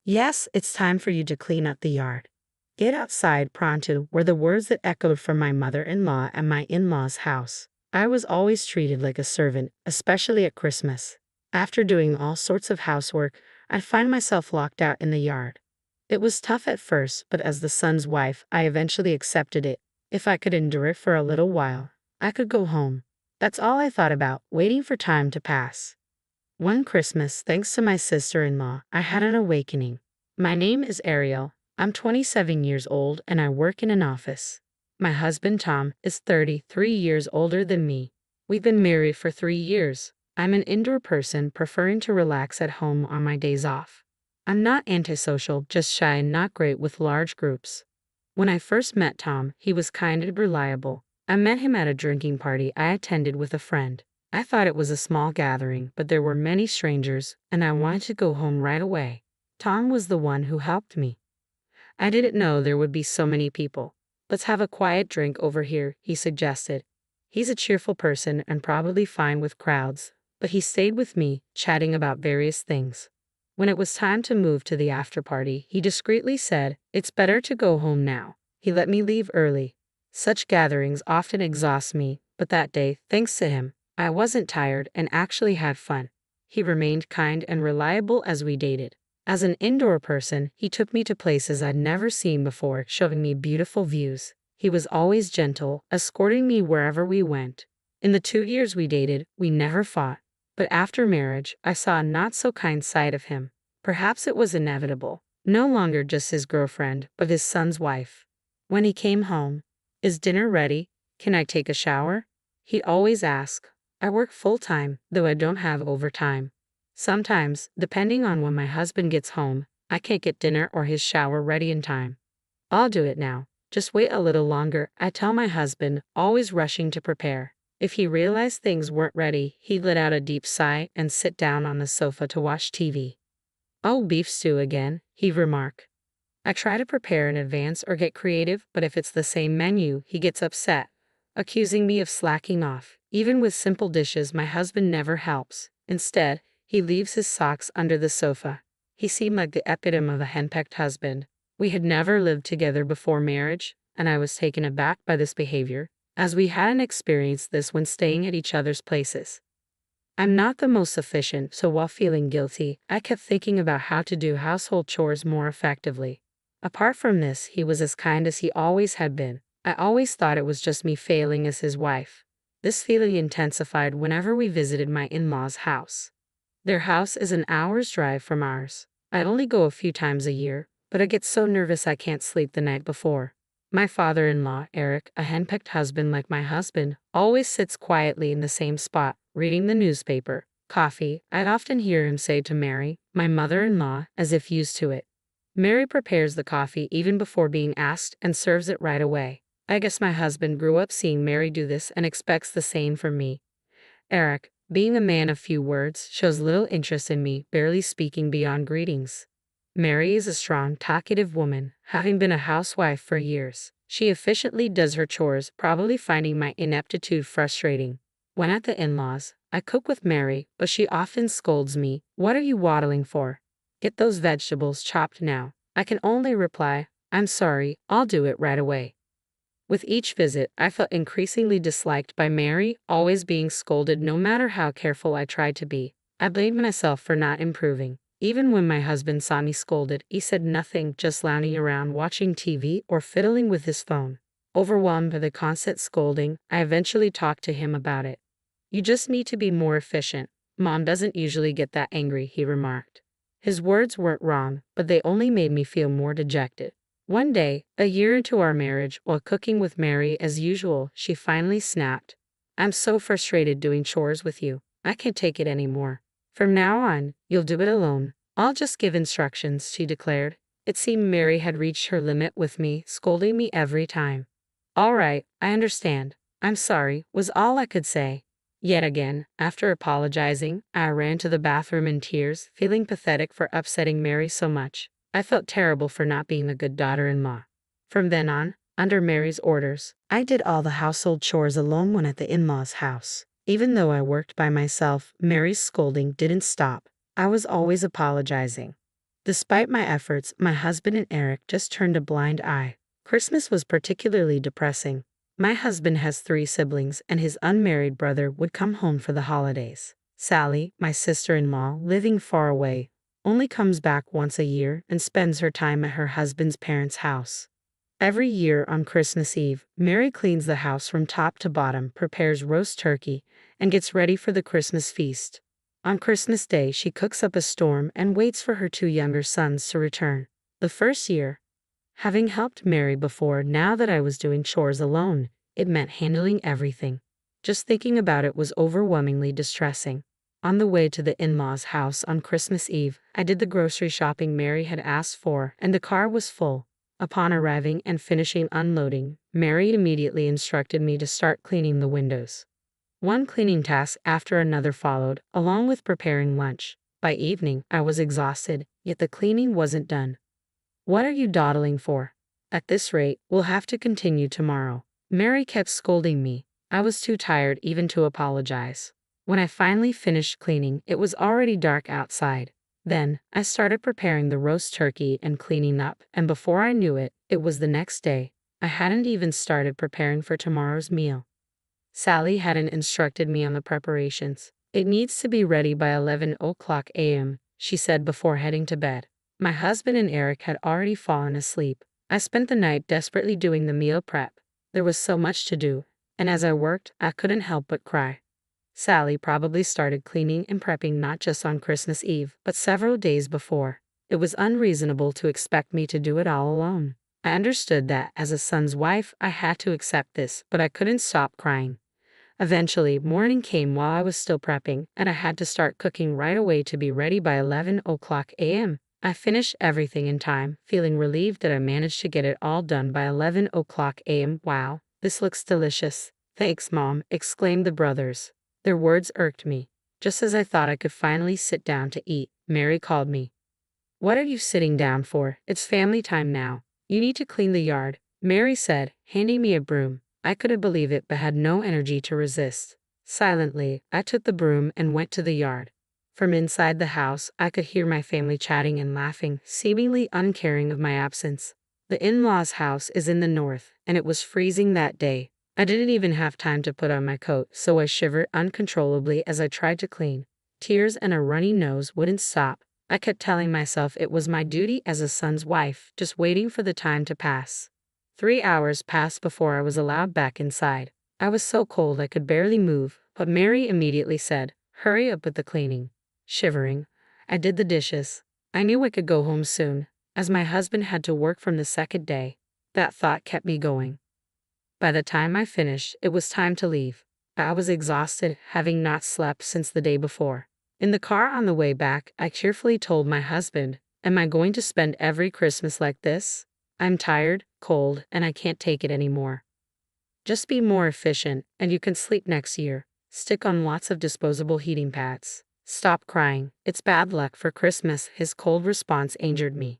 Yes, it's time for you to clean up the yard. Get outside pronto were the words that echoed from my mother-in-law at my in-law's house. I was always treated like a servant, especially at Christmas. After doing all sorts of housework, I'd find myself locked out in the yard. It was tough at first, but as the son's wife, I eventually accepted it. If I could endure it for a little while, I could go home. That's all I thought about, waiting for time to pass. One Christmas, thanks to my sister-in-law, I had an awakening. My name is Ariel. I'm 27 years old and I work in an office. My husband Tom is 33 years older than me. We've been married for 3 years. I'm an indoor person preferring to relax at home on my days off. I'm not antisocial, just shy and not great with large groups. When I first met Tom, he was kind and reliable. I met him at a drinking party I attended with a friend. I thought it was a small gathering, but there were many strangers, and I wanted to go home right away. Tom was the one who helped me. I didn't know there would be so many people. Let's have a quiet drink over here, he suggested. He's a cheerful person and probably fine with crowds, but he stayed with me, chatting about various things. When it was time to move to the after party, he discreetly said, "It's better to go home now." He let me leave early. Such gatherings often exhaust me, but that day, thanks to him, I wasn't tired and actually had fun. He remained kind and reliable as we dated. As an indoor person, he took me to places I'd never seen before, showing me beautiful views. He was always gentle, escorting me wherever we went. In the 2 years we dated, we never fought. But after marriage, I saw a not-so-kind side of him. Perhaps it was inevitable. No longer just his girlfriend, but his son's wife. When he came home, "Is dinner ready? Can I take a shower?" He'd always ask. I work full-time, though I don't have overtime. Sometimes, depending on when my husband gets home, I can't get dinner or his shower ready in time. "I'll do it now. Just wait a little longer," I tell my husband, always rushing to prepare. If he realized things weren't ready, he'd let out a deep sigh and sit down on the sofa to watch TV. "Oh, beef stew again," he'd remark. I try to prepare in advance or get creative, but if it's the same menu, he gets upset, accusing me of slacking off. Even with simple dishes, my husband never helps. Instead, he leaves his socks under the sofa. He seemed like the epitome of a henpecked husband. We had never lived together before marriage, and I was taken aback by this behavior, as we hadn't experienced this when staying at each other's places. I'm not the most efficient, so while feeling guilty, I kept thinking about how to do household chores more effectively. Apart from this, he was as kind as he always had been. I always thought it was just me failing as his wife. This feeling intensified whenever we visited my in-laws' house. Their house is an hour's drive from ours. I only go a few times a year, but I get so nervous I can't sleep the night before. My father-in-law, Eric, a henpecked husband like my husband, always sits quietly in the same spot, reading the newspaper. "Coffee," I'd often hear him say to Mary, my mother-in-law, as if used to it. Mary prepares the coffee even before being asked and serves it right away. I guess my husband grew up seeing Mary do this and expects the same from me. Eric, being a man of few words, shows little interest in me, barely speaking beyond greetings. Mary is a strong, talkative woman, having been a housewife for years. She efficiently does her chores, probably finding my ineptitude frustrating. When at the in-laws, I cook with Mary, but she often scolds me. "What are you waddling for? Get those vegetables chopped now." I can only reply, "I'm sorry, I'll do it right away." With each visit, I felt increasingly disliked by Mary, always being scolded no matter how careful I tried to be. I blamed myself for not improving. Even when my husband saw me scolded, he said nothing, just lounging around watching TV or fiddling with his phone. Overwhelmed by the constant scolding, I eventually talked to him about it. "You just need to be more efficient. Mom doesn't usually get that angry," he remarked. His words weren't wrong, but they only made me feel more dejected. One day, a year into our marriage, while cooking with Mary as usual, she finally snapped. "I'm so frustrated doing chores with you. I can't take it anymore. From now on, you'll do it alone. I'll just give instructions," she declared. It seemed Mary had reached her limit with me, scolding me every time. "All right, I understand. I'm sorry," was all I could say. Yet again, after apologizing, I ran to the bathroom in tears, feeling pathetic for upsetting Mary so much. I felt terrible for not being a good daughter-in-law. From then on, under Mary's orders, I did all the household chores alone when at the in-laws' house. Even though I worked by myself, Mary's scolding didn't stop. I was always apologizing. Despite my efforts, my husband and Eric just turned a blind eye. Christmas was particularly depressing. My husband has 3 siblings, and his unmarried brother would come home for the holidays. Sally, my sister-in-law, living far away, only comes back once a year and spends her time at her husband's parents' house. Every year on Christmas Eve, Mary cleans the house from top to bottom, prepares roast turkey, and gets ready for the Christmas feast. On Christmas Day, she cooks up a storm and waits for her 2 younger sons to return. The first year, having helped Mary before, now that I was doing chores alone, it meant handling everything. Just thinking about it was overwhelmingly distressing. On the way to the in-laws' house on Christmas Eve, I did the grocery shopping Mary had asked for, and the car was full. Upon arriving and finishing unloading, Mary immediately instructed me to start cleaning the windows. One cleaning task after another followed, along with preparing lunch. By evening, I was exhausted, yet the cleaning wasn't done. "What are you dawdling for? At this rate, we'll have to continue tomorrow." Mary kept scolding me. I was too tired even to apologize. When I finally finished cleaning, it was already dark outside. Then, I started preparing the roast turkey and cleaning up, and before I knew it, it was the next day. I hadn't even started preparing for tomorrow's meal. Sally hadn't instructed me on the preparations. "It needs to be ready by 11 a.m., she said before heading to bed. My husband and Eric had already fallen asleep. I spent the night desperately doing the meal prep. There was so much to do, and as I worked, I couldn't help but cry. Sally probably started cleaning and prepping not just on Christmas Eve, but several days before. It was unreasonable to expect me to do it all alone. I understood that, as a son's wife, I had to accept this, but I couldn't stop crying. Eventually, morning came while I was still prepping, and I had to start cooking right away to be ready by 11 a.m. I finished everything in time, feeling relieved that I managed to get it all done by 11 a.m. "Wow, this looks delicious." "Thanks, Mom," exclaimed the brothers. Their words irked me. Just as I thought I could finally sit down to eat, Mary called me. "What are you sitting down for? It's family time now. You need to clean the yard," Mary said, handing me a broom. I couldn't believe it but had no energy to resist. Silently, I took the broom and went to the yard. From inside the house, I could hear my family chatting and laughing, seemingly uncaring of my absence. The in-laws' house is in the north, and it was freezing that day. I didn't even have time to put on my coat, so I shivered uncontrollably as I tried to clean. Tears and a runny nose wouldn't stop. I kept telling myself it was my duty as a son's wife, just waiting for the time to pass. 3 hours passed before I was allowed back inside. I was so cold I could barely move, but Mary immediately said, "Hurry up with the cleaning." Shivering, I did the dishes. I knew I could go home soon, as my husband had to work from the second day. That thought kept me going. By the time I finished, it was time to leave. I was exhausted, having not slept since the day before. In the car on the way back, I cheerfully told my husband, "Am I going to spend every Christmas like this? I'm tired, cold, and I can't take it anymore." "Just be more efficient, and you can sleep next year. Stick on lots of disposable heating pads. Stop crying. It's bad luck for Christmas." His cold response angered me.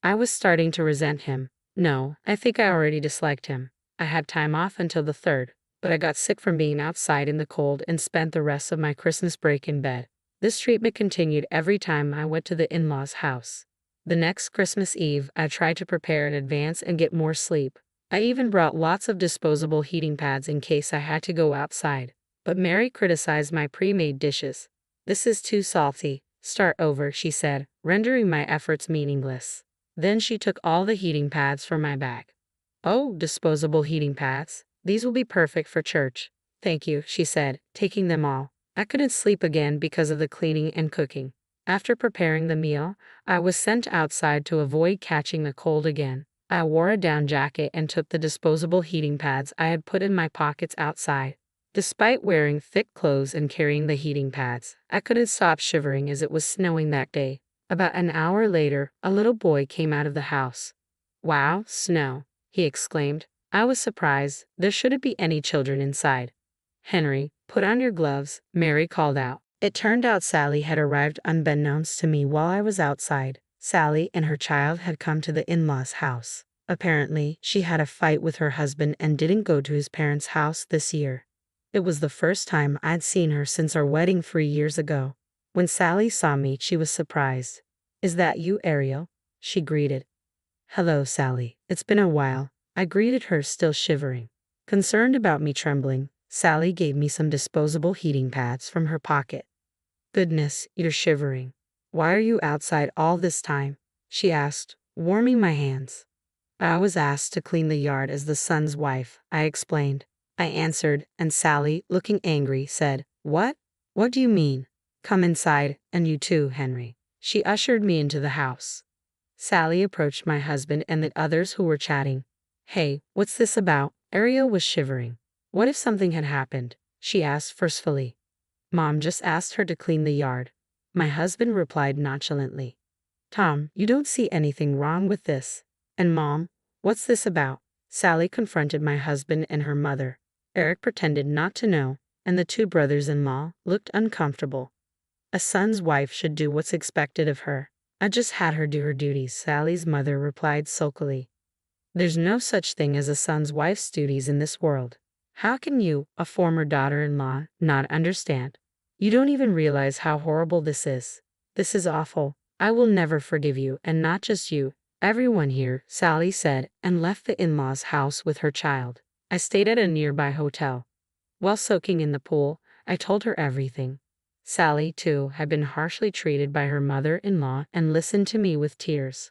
I was starting to resent him. No, I think I already disliked him. I had time off until the 3rd, but I got sick from being outside in the cold and spent the rest of my Christmas break in bed. This treatment continued every time I went to the in-laws' house. The next Christmas Eve, I tried to prepare in advance and get more sleep. I even brought lots of disposable heating pads in case I had to go outside. But Mary criticized my pre-made dishes. "This is too salty. Start over," she said, rendering my efforts meaningless. Then she took all the heating pads from my bag. "Oh, disposable heating pads. These will be perfect for church." "Thank you," she said, taking them all. I couldn't sleep again because of the cleaning and cooking. After preparing the meal, I was sent outside to avoid catching the cold again. I wore a down jacket and took the disposable heating pads I had put in my pockets outside. Despite wearing thick clothes and carrying the heating pads, I couldn't stop shivering as it was snowing that day. About an hour later, a little boy came out of the house. "Wow, snow," he exclaimed. I was surprised. There shouldn't be any children inside. "Henry, put on your gloves," Mary called out. It turned out Sally had arrived unbeknownst to me while I was outside. Sally and her child had come to the in-laws' house. Apparently, she had a fight with her husband and didn't go to his parents' house this year. It was the first time I'd seen her since our wedding 3 years ago. When Sally saw me, she was surprised. "Is that you, Ariel?" she greeted. "Hello, Sally. It's been a while," I greeted her, still shivering. Concerned about me trembling, Sally gave me some disposable heating pads from her pocket. "Goodness, you're shivering. Why are you outside all this time?" she asked, warming my hands. "I was asked to clean the yard as the son's wife," I explained. I answered, and Sally, looking angry, said, "What? What do you mean? Come inside, and you too, Henry." She ushered me into the house. Sally approached my husband and the others who were chatting. "Hey, what's this about?" Ariel was shivering. "What if something had happened?" she asked forcefully. "Mom just asked her to clean the yard," my husband replied nonchalantly. "Tom, you don't see anything wrong with this. And Mom, what's this about?" Sally confronted my husband and her mother. Eric pretended not to know, and the two brothers-in-law looked uncomfortable. "A son's wife should do what's expected of her. I just had her do her duties," Sally's mother replied sulkily. "There's no such thing as a son's wife's duties in this world. How can you, a former daughter-in-law, not understand? You don't even realize how horrible this is. This is awful. I will never forgive you, and not just you, everyone here," Sally said, and left the in-laws' house with her child. I stayed at a nearby hotel. While soaking in the pool, I told her everything. Sally, too, had been harshly treated by her mother-in-law and listened to me with tears.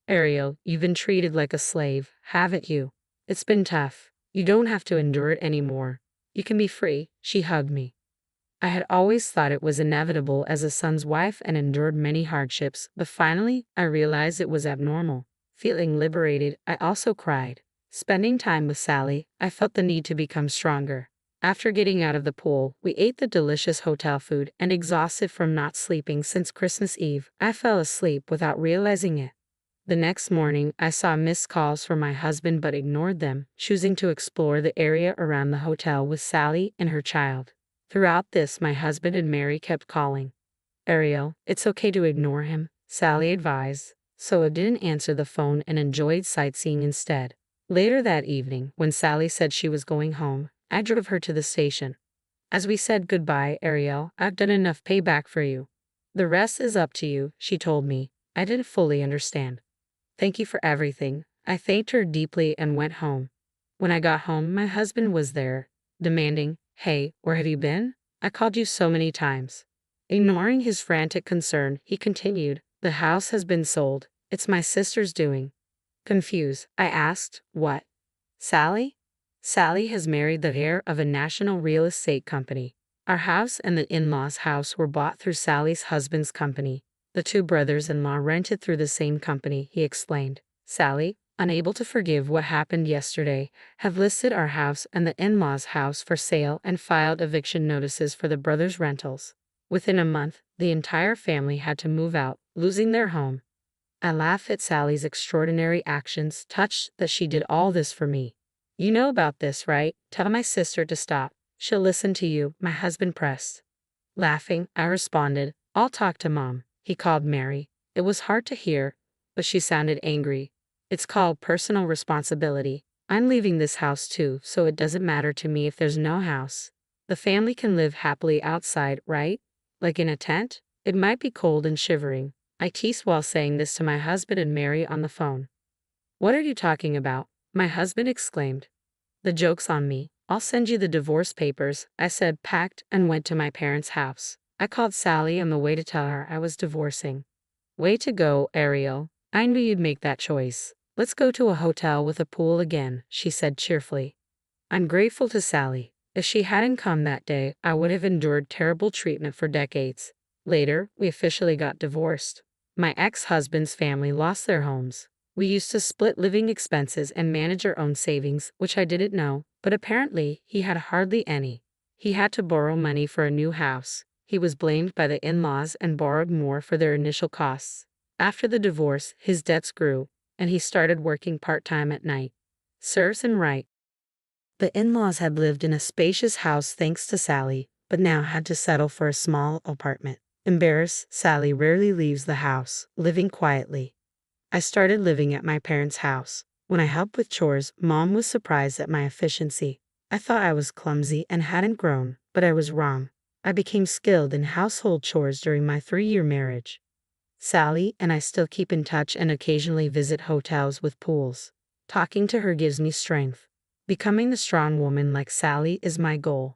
"Ariel, you've been treated like a slave, haven't you? It's been tough. You don't have to endure it anymore. You can be free," she hugged me. I had always thought it was inevitable as a son's wife and endured many hardships, but finally, I realized it was abnormal. Feeling liberated, I also cried. Spending time with Sally, I felt the need to become stronger. After getting out of the pool, we ate the delicious hotel food, and exhausted from not sleeping since Christmas Eve, I fell asleep without realizing it. The next morning, I saw missed calls from my husband but ignored them, choosing to explore the area around the hotel with Sally and her child. Throughout this, my husband and Mary kept calling. "Ariel, it's okay to ignore him," Sally advised, so I didn't answer the phone and enjoyed sightseeing instead. Later that evening, when Sally said she was going home, I drove her to the station. As we said goodbye, "Ariel, I've done enough payback for you. The rest is up to you," she told me. I didn't fully understand. "Thank you for everything." I thanked her deeply and went home. When I got home, my husband was there, demanding, "Hey, where have you been? I called you so many times." Ignoring his frantic concern, he continued, "The house has been sold. It's my sister's doing." Confused, I asked, "What? Sally?" "Sally has married the heir of a national real estate company. Our house and the in-laws' house were bought through Sally's husband's company. The two brothers-in-law rented through the same company," he explained. "Sally, unable to forgive what happened yesterday, have listed our house and the in-laws' house for sale and filed eviction notices for the brothers' rentals. Within a month, the entire family had to move out, losing their home." I laugh at Sally's extraordinary actions, touched that she did all this for me. "You know about this, right? Tell my sister to stop. She'll listen to you," my husband pressed. Laughing, I responded, "I'll talk to Mom." He called Mary. It was hard to hear, but she sounded angry. "It's called personal responsibility. I'm leaving this house too, so it doesn't matter to me if there's no house. The family can live happily outside, right? Like in a tent? It might be cold and shivering." I teased while saying this to my husband and Mary on the phone. "What are you talking about?" my husband exclaimed. "The joke's on me. I'll send you the divorce papers," I said, packed, and went to my parents' house. I called Sally on the way to tell her I was divorcing. "Way to go, Ariel. I knew you'd make that choice. Let's go to a hotel with a pool again," she said cheerfully. I'm grateful to Sally. If she hadn't come that day, I would have endured terrible treatment for decades. Later, we officially got divorced. My ex-husband's family lost their homes. We used to split living expenses and manage our own savings, which I didn't know, but apparently he had hardly any. He had to borrow money for a new house. He was blamed by the in-laws and borrowed more for their initial costs. After the divorce, his debts grew, and he started working part-time at night. Serves him right. The in-laws had lived in a spacious house thanks to Sally, but now had to settle for a small apartment. Embarrassed, Sally rarely leaves the house, living quietly. I started living at my parents' house. When I helped with chores, Mom was surprised at my efficiency. I thought I was clumsy and hadn't grown, but I was wrong. I became skilled in household chores during my 3-year marriage. Sally and I still keep in touch and occasionally visit hotels with pools. Talking to her gives me strength. Becoming the strong woman like Sally is my goal.